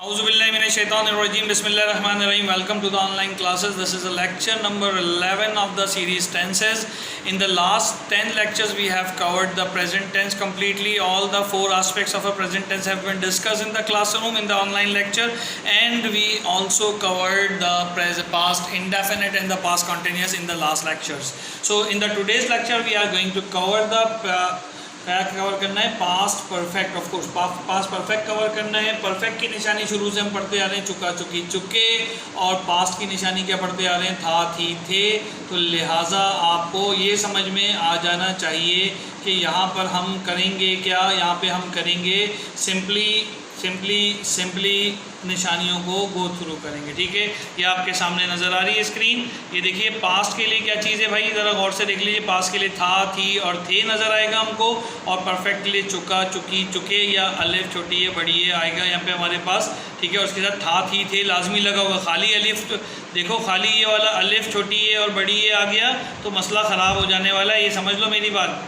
Auzubillahiminash-shaytanir-rajim. Bismillahir-rahmanir-rahim. Welcome to the online classes. This is a lecture number 11 of the series tenses. In the last 10 lectures we have covered the present tense completely. All the 4 aspects of a present tense have been discussed in the classroom in the online lecture, and we also covered the past indefinite and the past continuous in the last lectures. So in the today's lecture we are going to cover the क्या cover करना है, past perfect. Of course past perfect cover करना है. Perfect की निशानी शुरू से हम पढ़ते आ रहे हैं चुका चुकी चुके, और पास्ट की निशानी क्या पढ़ते आ रहे हैं, था थी थे. तो लिहाजा आपको ये समझ में आ जाना चाहिए कि यहाँ पर हम करेंगे क्या, यहाँ पे हम करेंगे सिंपली निशानियों को गो थ्रू करेंगे. ठीक है, ये आपके सामने नज़र आ रही है स्क्रीन. ये देखिए पास्ट के लिए क्या चीज़ है भाई, ज़रा गौर से देख लीजिए. पास्ट के लिए था थी और थे नज़र आएगा हमको, और परफेक्ट के लिए चुका चुकी चुके या अलिफ छोटी है बड़ी है आएगा यहाँ पे हमारे पास. ठीक है, और उसके साथ था थी थे लाजमी लगा होगा. खाली अलिफ देखो, खाली ये वाला अलिफ छोटी है और बड़ी है आ गया तो मसला ख़राब हो जाने वाला है, ये समझ लो मेरी बात.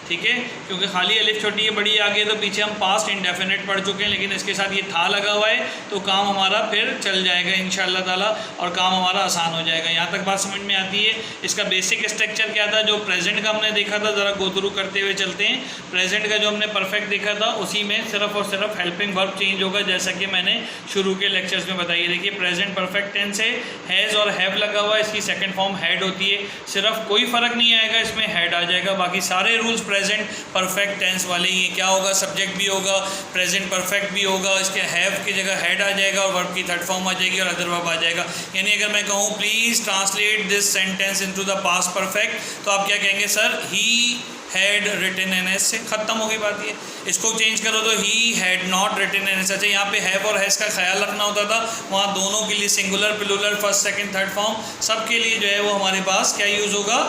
ठीक है, क्योंकि खाली अलिफ छोटी है बड़ी आ गई तो पीछे हम पास्ट इंडेफिनिट पढ़ चुके हैं, लेकिन इसके साथ ये था लगा हुआ है तो काम हमारा फिर चल जाएगा इंशाअल्लाह ताला, और काम हमारा आसान हो जाएगा. यहाँ तक बात समझ में आती है. इसका बेसिक स्ट्रक्चर क्या था, जो प्रेजेंट का हमने देखा था, ज़रा गो थ्रू करते हुए चलते हैं. प्रेजेंट का जो हमने परफेक्ट देखा था उसी में सिर्फ और सिर्फ हेल्पिंग वर्ब चेंज होगा, जैसा कि मैंने शुरू के लेक्चर्स में बताइए. देखिए प्रेजेंट परफेक्ट टेंस है, हैज़ और हैव लगा हुआ है, इसकी सेकेंड फॉर्म हैड होती है. सिर्फ कोई फ़र्क नहीं आएगा, इसमें हैड आ जाएगा. बाकी सारे रूल्स प्रेजेंट परफेक्ट टेंस वाले ही. क्या होगा, सब्जेक्ट भी होगा, प्रेजेंट परफेक्ट भी होगा, इसके हैव की जगह हैड आ जाएगा और वर्ब की थर्ड फॉर्म आ जाएगी और अदर वर्ब आ जाएगा. यानी अगर मैं कहूँ please translate this sentence into the past perfect, तो आप क्या कहेंगे, sir he had written N S, से ख़त्म होगी बात. ये इसको चेंज करो तो he had not written N S. अच्छा, यहाँ पे हैव और हैज़ का ख्याल रखना होता था, वहाँ दोनों के लिए singular plural first second third form सब के लिए जो है वो हमारे पास क्या यूज़ होगा,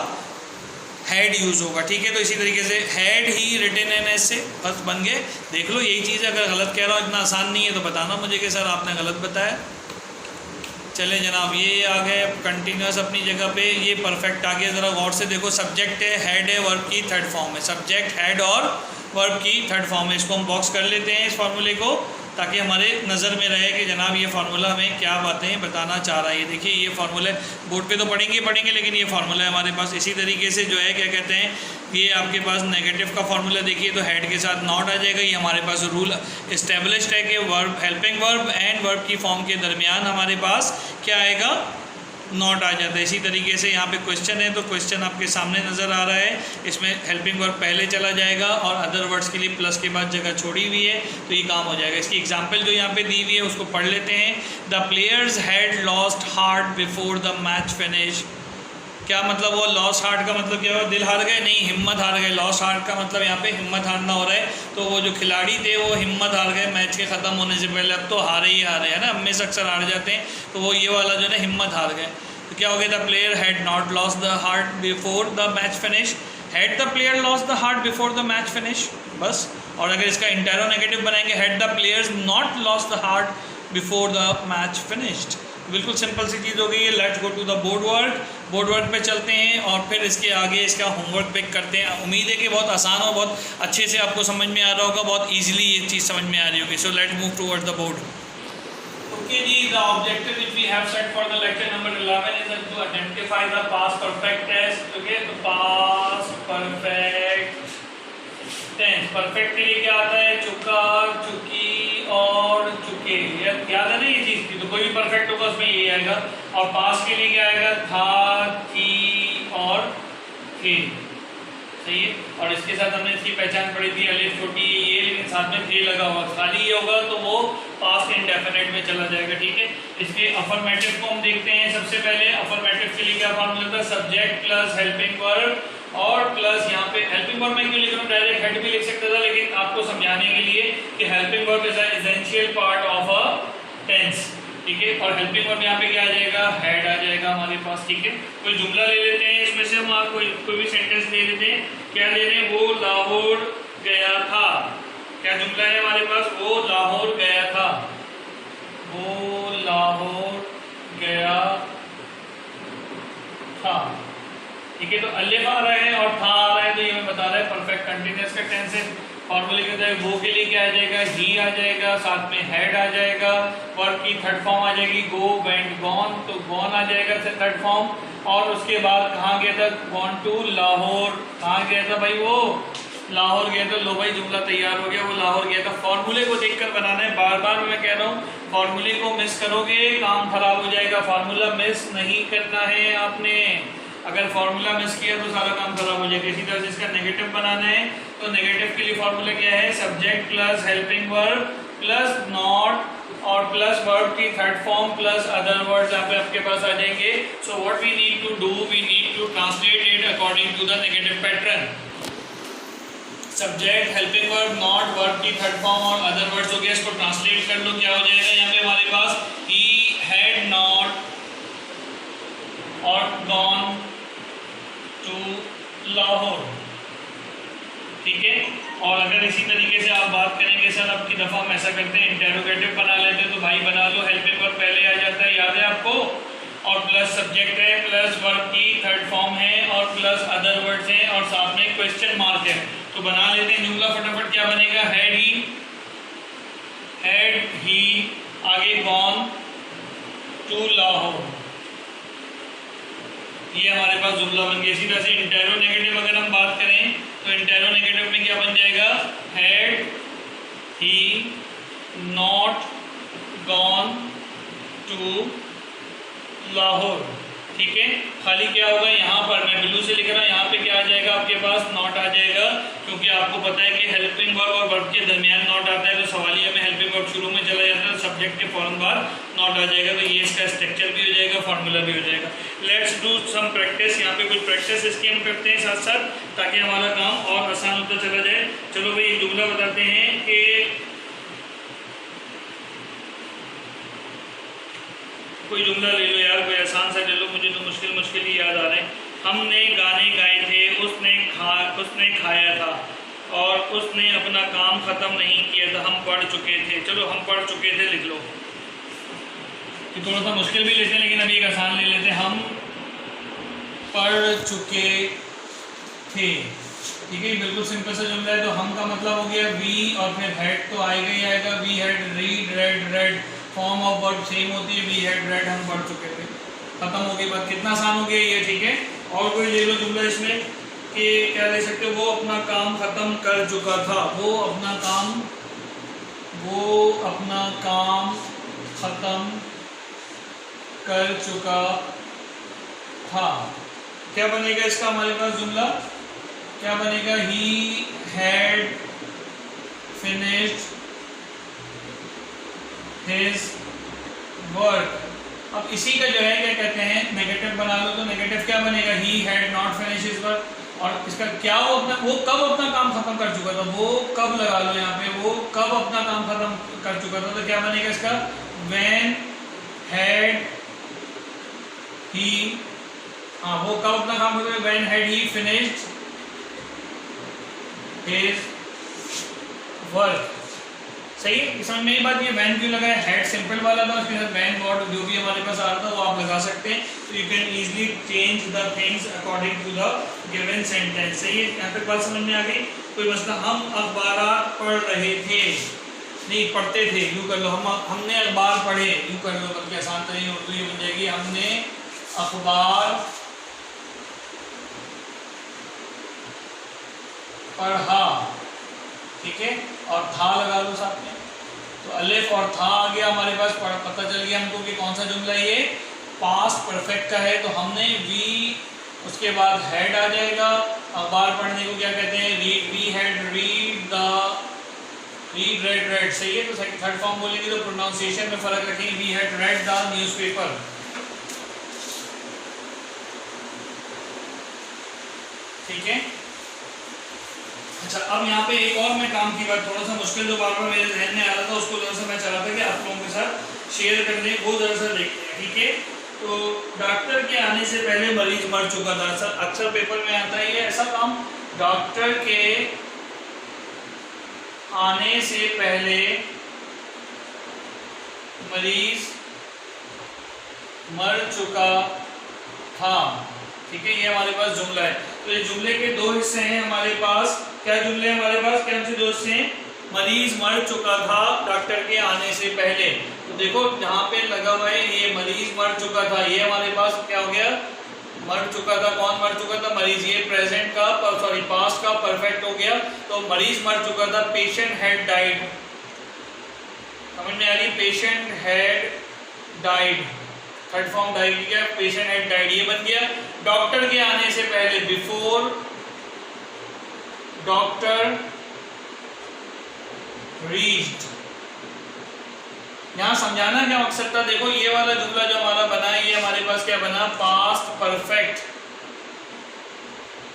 हैड यूज़ होगा. ठीक है, तो इसी तरीके से had he written N S से बस बन गए. देख लो यही चीज़, अगर गलत कह रहा हूँ, इतना आसान नहीं है तो बताना मुझे कि सर आपने गलत बताया. चले जनाब, ये आ गए कंटिन्यूस अपनी जगह पे, ये परफेक्ट आ गया. ज़रा गौर से देखो, सब्जेक्ट है, हैड है, वर्ब की थर्ड फॉर्म है. सब्जेक्ट हैड और वर्ब की थर्ड फॉर्म है. इसको हम बॉक्स कर लेते हैं इस फार्मूले को, ताकि हमारे नज़र में रहे कि जनाब ये फार्मूला हमें क्या बातें बताना चाह रहा है. ये देखिए ये फार्मूला बोर्ड पे तो पढ़ेंगे, लेकिन ये फार्मूला है हमारे पास. इसी तरीके से जो है क्या कहते हैं, ये आपके पास नेगेटिव का फार्मूला देखिए, तो हेड के साथ नॉट आ जाएगा. ये हमारे पास रूल इस्टेब्लिश्ड है कि verb helping verb and verb की फॉर्म के दरमियान हमारे पास क्या आएगा, नॉट आ जाता है. इसी तरीके से यहाँ पे क्वेश्चन है, तो क्वेश्चन आपके सामने नज़र आ रहा है. इसमें हेल्पिंग वर्ब पहले चला जाएगा और अदर वर्ड्स के लिए प्लस के बाद जगह छोड़ी हुई है, तो ये काम हो जाएगा. इसकी एग्जांपल जो यहाँ पे दी हुई है उसको पढ़ लेते हैं. The players had lost heart before the match finish. क्या मतलब, वो लॉस्ट हार्ट का मतलब क्या हुआ, दिल हार गए नहीं, हिम्मत हार गए. लॉस्ट हार्ट का मतलब यहाँ पे हिम्मत हारना हो रहा है, तो वो जो खिलाड़ी थे वो हिम्मत हार गए मैच के ख़त्म होने से पहले. अब तो हारे ही हारे है ना, हम में से अक्सर हार जाते हैं, तो वो ये वाला जो है ना हिम्मत हार गए. तो क्या हो गया, the player had not lost the heart before the match finish. Had the player lost the heart before the match finish, बस. और अगर इसका इंटेरोनेगेटिव बनाएंगे, had the players not lost the heart before the match finished. बिल्कुल simple सी चीज़ हो गई है. Let's go to the board work पे चलते हैं और फिर इसके आगे इसका होमवर्क पिक करते हैं. उम्मीद है कि बहुत आसान हो, बहुत अच्छे से आपको समझ में आ रहा होगा, बहुत ईजिली ये चीज़ समझ में आ रही होगी. So let's move towards the board. Okay जी, the objective which we have set for the lecture number 11 is to identify the past perfect tense. Okay, तो पास्ट परफेक्ट टेंस. परफेक्ट के लिए क्या आता है, चुका चुकी और चुके. याद है ना ये चीज़ की, तो कोई भी परफेक्ट होगा उसमें ये आएगा. और पास्ट के लिए क्या आएगा, था थी और थे. सही है, और इसके साथ हमने इसकी पहचान पढ़ी थी, अलिफ छोटी ये, लेकिन साथ में थे लगा हुआ. खाली ये होगा तो वो पास्ट इंडेफिनिट में चला जाएगा. ठीक है, इसके अफर्मेटिव को हम देखते हैं. सबसे पहले अफर्मेटिव के लिए क्या फॉर्मूला था, सब्जेक्ट प्लस हेल्पिंग वर्ब और प्लस यहाँ पे हेल्पिंग वर्ब में क्यों लिख रहा हूँ, डायरेक्ट हेड भी लिख सकता था, लेकिन आपको समझाने के लिए कि helping verb is essential part of a tense. ठीक है, और हेल्पिंग वर्ब यहाँ पे क्या आ जाएगा, हेड आ जाएगा हमारे पास. ठीक है, कोई जुमला ले लेते हैं, इसमें से हम कोई भी सेंटेंस ले लेते हैं. क्या ले रहे हैं, वो लाहौर गया था. क्या जुमला है हमारे पास, वो लाहौर गया था, वो लाहौर गया था. ठीक है, तो अलिफ आ रहा है और था आ रहा है, तो ये हमें बता रहा है परफेक्ट कंटिन्यूअस का टेंस है. फॉर्मूले के अंदर वो के लिए क्या आ जाएगा, ही आ जाएगा, साथ में हेड आ जाएगा, वर्ब की थर्ड फॉर्म आ जाएगी गो, वेंट, गॉन, तो गॉन आ जाएगा थर्ड फॉर्म। और उसके बाद कहाँ गया था, गॉन टू लाहौर, कहाँ गया था भाई, वो लाहौर गया था। लो भाई जुमला तैयार हो गया, वो लाहौर गया था। फॉर्मूले को देखकर बनाना है, बार बार मैं कह रहा हूँ, फॉर्मूले को मिस करोगे काम खराब हो जाएगा। फार्मूला मिस नहीं करना है आपने, अगर फार्मूला मिस किया तो सारा काम खराब हो जाएगा। इसी तरह से इसका नेगेटिव बनाना है, तो नेगेटिव के लिए फार्मूला क्या है, subject plus helping verb plus not और प्लस वर्ब की third form plus other words यहाँ पे आपके पास आ जाएंगे। So what we need to do, we need to translate it according to the negative pattern. Subject, helping verb, not, verb की third form और अदर वर्ड्स हो गया, इसको ट्रांसलेट कर लो। क्या हो जाएगा यहाँ पे हमारे पास, ही हैड नॉट और गॉन टू लाहौर, ठीक है। और अगर इसी तरीके से आप बात करेंगे सर अब की दफ़ा हम ऐसा करते हैं इंटेरोगेटिव बना लेते हैं, तो भाई बना लो, हेल्पिंग वर्ब पहले आ जाता है, याद है आपको, और प्लस सब्जेक्ट है, प्लस वर्ब की थर्ड फॉर्म है और प्लस अदर वर्ड्स हैं और साथ में क्वेश्चन मार्क है। तो बना लेते हैं जुमला फटाफट, क्या बनेगा, हैड ही आगे गॉन टू लाहौर, ये हमारे पास जुमला बन गया। इसी तरह से इंटेरोनेगेटिव अगर हम बात करें तो इंटेरोनेगेटिव में क्या बन जाएगा, had he not gone to Lahore, ठीक है। खाली क्या होगा यहाँ पर, मैं ब्लू से लिख रहा हूँ, यहाँ पे क्या आ जाएगा आपके पास, नॉट आ जाएगा, क्योंकि आपको पता है कि हेल्पिंग वर्ब और वर्ब के दरमियान नॉट आता है, तो सवालिया में हेल्पिंग वर्ब शुरू में चला जाता है, सब्जेक्ट के फौरन बाद नॉट आ जाएगा, तो ये इसका स्ट्रक्चर भी हो जाएगा, फार्मूला भी हो जाएगा। लेट्स डू सम प्रैक्टिस, यहाँ पे कुछ प्रैक्टिस इसकी हम करते हैं साथ साथ, ताकि हमारा काम और आसान होता चला जाए। चलो भाई एक जुमला बताते हैं कि कोई जुमला ले लो यार, कोई आसान सा ले लो, मुझे तो मुश्किल मुश्किल ही याद आ रहे हैं। हमने गाने गाए थे, उसने खाया था और उसने अपना काम ख़त्म नहीं किया था, हम पढ़ चुके थे। चलो हम पढ़ चुके थे लिख लो, कि थोड़ा सा मुश्किल भी लेते हैं लेकिन अभी एक आसान ले लेते हैं। हम पढ़ चुके थे, ठीक है, बिल्कुल सिंपल सा जुमला है। तो हम का मतलब हो गया वी और फिर हेड तो आएगा ही आएगा, we had read read read, form of verb same होती है, वी हैड रेड, हम पढ़ चुके थे, खत्म हो गई बात। कितना आसान हो गया ये, ठीक है। और कोई ले लो जुमला इसमें कि क्या ले सकते हो, वो अपना काम खत्म कर चुका था, वो अपना काम खत्म कर चुका था। क्या बनेगा इसका हमारे पास जुमला, क्या बनेगा, he had finished his work. अब इसी का जो है क्या कहते हैं, नेगेटिव बना लो, तो नेगेटिव क्या बनेगा, ही had not finish his work. और इसका क्या, वो कब अपना काम खत्म कर चुका था, वो कब लगा लो यहाँ पे, वो कब अपना काम खत्म कर चुका था, तो क्या बनेगा इसका, व्हेन हैड ही, हाँ वो कब अपना काम खत्म, when had he finished his work. सही है, समझ में ये बात, ये वैन क्यों लगा है, हेड सिंपल वाला था, उसके साथ वैन गॉट जो भी हमारे पास आ रहा था वो आप लगा सकते हैं। तो you can easily change the things according to the given sentence. सही है, यहाँ तक बात समझ में आ गई। कोई मसला, हम अखबार पढ़ रहे थे, नहीं पढ़ते थे, यूँ कर लो, हमने अखबार पढ़े, यूँ कर लो, बल्कि आसान तरीके उर्दू ये बन जाएगी, हमने अखबार पढ़ा, ठीक है, और था लगा लो साथ में, तो अलिफ और था आ गया हमारे पास, पता चल गया हमको कि कौन सा जुमला ये पास्ट परफेक्ट का है। तो हमने वी, उसके बाद हैड आ जाएगा, अखबार पढ़ने को क्या कहते हैं, read, we had read read read, सही है। तो थर्ड फॉर्म बोलेंगे तो प्रोनाउंसिएशन में फर्क रखेंगे, we had read the newspaper, ठीक है। अच्छा, अब यहाँ पे एक और मैं काम की बात, थोड़ा सा मुश्किल जो बार बार मेरे जहन में आ रहा था उसको जरा सा मैं चला था कि आप लोगों के साथ शेयर करने, वो जरा सा देखते हैं, ठीक है। तो डॉक्टर के आने से पहले मरीज मर चुका था, सर अक्सर पेपर में आता है ये ऐसा काम, डॉक्टर के आने से पहले मरीज मर चुका था, ठीक है, ये हमारे पास जुमला है। तो ये जुमले के दो हिस्से हैं हमारे पास, क्या जुमले हमारे पास, क्या से दोस्त हैं, मरीज मर चुका था डॉक्टर के आने से पहले। तो देखो जहाँ पे लगा हुआ है ये मरीज मर चुका था, ये हमारे पास क्या हो गया, मर चुका था। कौन मर चुका था, मरीज। ये प्रेजेंट का सॉरी पास्ट का परफेक्ट हो गया। तो मरीज मर चुका था, पेशेंट हैड डाइड, समझ में आ रही, patient had died, third form died क्या, पेशेंट हैड डाइड, ये बन गया। डॉक्टर के आने से पहले, बिफोर डॉक्टर रीच्ड। यहां समझाना क्या मकसद था, देखो ये वाला जुमला जो हमारा बना है ये हमारे पास क्या बना, पास्ट परफेक्ट,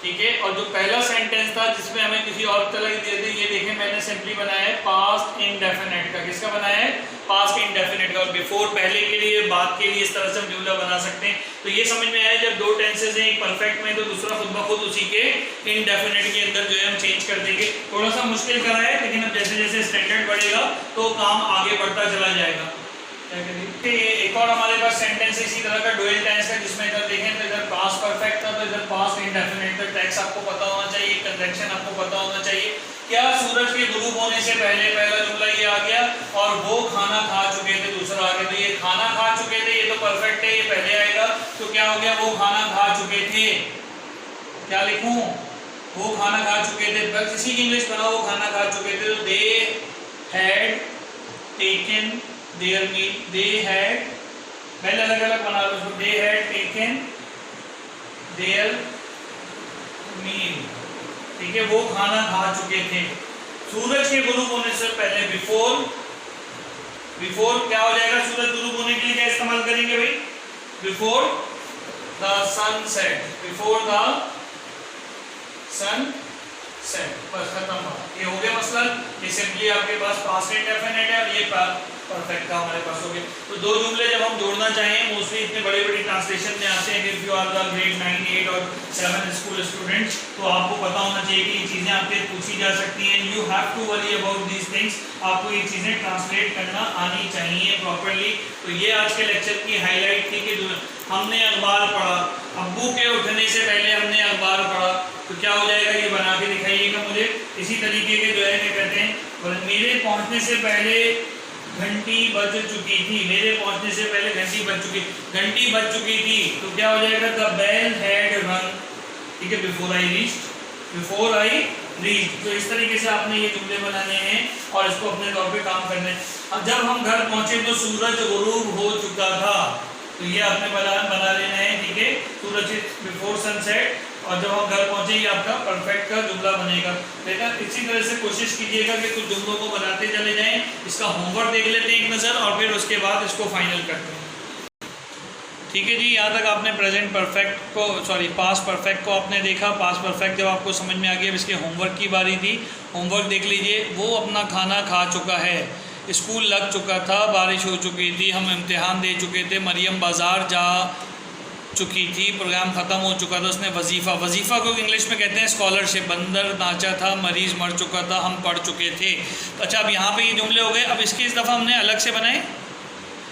ठीक है। और जो पहला सेंटेंस था जिसमें हमें किसी और तरह की दिए थे, ये देखें मैंने सिंपली बनाया है पास्ट इंडेफिनिट का। किसका बनाया है, पास्ट इंडेफिनिट का। और बिफोर पहले के लिए, बाद के लिए, इस तरह से हम जुमला बना सकते हैं। तो ये समझ में आया, जब दो टेंसेस हैं, एक परफेक्ट में तो दूसरा खुद ब खुद उसी के इनडेफिनिट के अंदर जो है हम चेंज कर देंगे। थोड़ा सा मुश्किल करा है, लेकिन अब जैसे जैसे स्टैंडर्ड बढ़ेगा तो काम आगे बढ़ता चला जाएगा। एक और हमारे पास सेंटेंस इसी तरह का डुअल टेंस है, जिसमें इधर देखें तो इधर पास्ट परफेक्ट था, तो इधर पास्ट इंडेफिनिट था। टेक्स्ट आपको पता होना चाहिए, कंजंक्शन आपको पता होना चाहिए। क्या सूरज के गुरूब होने से पहले, पहला जुमला ये आ गया, और वो खाना खा चुके थे, दूसरा आ गया। तो ये खाना खा चुके थे, ये तो परफेक्ट है, ये पहले आएगा। तो क्या हो गया, वो खाना खा चुके थे। क्या लिखूं, वो खाना खा चुके थे, बस इसी की इंग्लिश बनाओ, वो खाना खा चुके थे। तो they had taken their meal, they had, पहले अलग अलग बना लो, they had taken their meal, ठीक है, वो खाना खा चुके थे। सूरज के गुरूब होने से पहले, बिफोर, बिफोर क्या हो जाएगा, सूरज गुरूब होने के लिए क्या इस्तेमाल करेंगे भाई, before the sunset, before the sunset, बस खत्म हुआ, ये हो गया मसला। ये सिंपली आपके पास पास्ट इंडेफिनिट है और ये परफेक्ट का हमारे पास हो गया। तो दो जुमले जब हम जोड़ना चाहें, मोस्टली इतने बड़े बड़े ट्रांसलेशन में आते हैं, if you are the grade 9, 8 और 7 स्कूल स्टूडेंट्स, तो आपको पता होना चाहिए कि ये चीज़ें आपके पूछी जा सकती हैं। You have to worry about these things, आपको ये चीज़ें ट्रांसलेट करना आनी चाहिए प्रॉपरली। तो ये आज के लेक्चर की हाईलाइट थी कि हमने अखबार पढ़ा, अब्बू के उठने से पहले हमने अखबार पढ़ा, तो क्या हो जाएगा, ये बना के दिखाइएगा मुझे। इसी तरीके के जो है क्या कहते हैं, मेरे पहुंचने से पहले घंटी बज चुकी थी, मेरे पहुंचने से पहले घंटी बज चुकी थी, तो क्या हो जाएगा, द बेल हैड रन, ठीक है, बिफोर आई रीच्ड। तो इस तरीके से आपने ये जुमले बनाने हैं और इसको अपने तौर पे काम करने हैं। अब जब हम घर पहुंचे तो सूरज गुरूब हो चुका था, तो ये आपने बना लेना है, ठीक है, सूरज बिफोर सनसेट, और जब हम घर पहुंचे ये आपका परफेक्ट का जुमला बनेगा। बेटा इसी तरह से कोशिश कीजिएगा कि कुछ जुमलों को बनाते चले जाएं। इसका होमवर्क देख लेते हैं एक नज़र और फिर उसके बाद इसको फाइनल करते हैं। ठीक है जी, यहाँ तक आपने प्रेजेंट परफेक्ट को, सॉरी पास्ट परफेक्ट को आपने देखा। पास्ट परफेक्ट जब आपको समझ में आ गया, अब इसके होमवर्क की बारी थी। होमवर्क देख लीजिए, वो अपना खाना खा चुका है, स्कूल लग चुका था, बारिश हो चुकी थी, हम इम्तिहान दे चुके थे, मरियम बाज़ार जा चुकी थी, प्रोग्राम ख़त्म हो चुका था, उसने वजीफ़ा को इंग्लिश में कहते हैं स्कॉलरशिप, बंदर नाचा था, मरीज़ मर चुका था, हम पढ़ चुके थे। तो अच्छा, अब यहाँ पे ये जुमले हो गए। अब इसके इस दफ़ा हमने अलग से बनाए,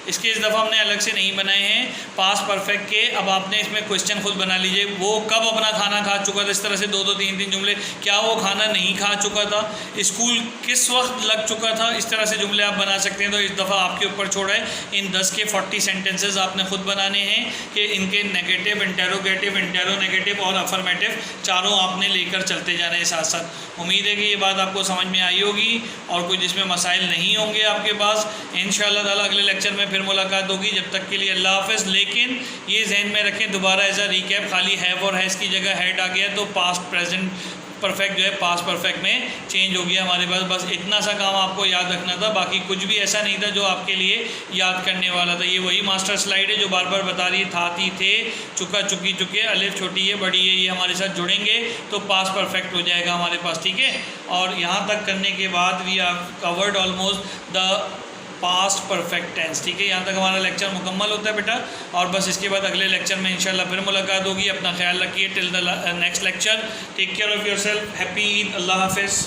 इसके इस दफ़ा हमने अलग से नहीं बनाए हैं पास्ट परफेक्ट के। अब आपने इसमें क्वेश्चन खुद बना लीजिए, वो कब अपना खाना खा चुका था, इस तरह से दो दो तीन तीन जुमले। क्या वो खाना नहीं खा चुका था, स्कूल किस वक्त लग चुका था, इस तरह से जुमले आप बना सकते हैं। तो इस दफ़ा आपके ऊपर छोड़ा है, इन 10 के 40 सेंटेंसेस आपने खुद बनाने हैं कि इनके नेगेटिव, इंटेरोगेटिव, इंटेरोनेगेटिव और अफर्मेटिव चारों आपने लेकर चलते जाने हैं साथ साथ। उम्मीद है कि ये बात आपको समझ में आई होगी और कोई जिसमें मसाइल नहीं होंगे आपके पास। इंशाअल्लाह ताला अगले लेक्चर में फिर मुलाकात होगी। जब तक के लिए अल्लाह हाफ़िज़। लेकिन ये जहन में रखें, दोबारा एज अ रिकैप, खाली हैव और हैज़ की जगह हैड आ गया तो पास्ट प्रेजेंट परफेक्ट जो है पास्ट परफेक्ट में चेंज हो गया हमारे पास। बस इतना सा काम आपको याद रखना था, बाकी कुछ भी ऐसा नहीं था जो आपके लिए याद करने वाला था। ये वही मास्टर स्लाइड है जो बार बार बता रही है, था, थी, थे, चुका, चुकी, चुके, अलिफ छोटी है बड़ी है, ये हमारे साथ जुड़ेंगे तो पास्ट परफेक्ट हो जाएगा हमारे पास, ठीक है। और यहाँ तक करने के बाद we are covered almost the past perfect tense, ठीक है। यहाँ तक हमारा लेक्चर मुकम्मल होता है बेटा। और बस इसके बाद अगले लेक्चर में इंशाल्लाह फिर मुलाकात होगी। अपना ख्याल रखिए till the next lecture. Take care of yourself. Happy Eid. अल्लाह हाफ़िज़।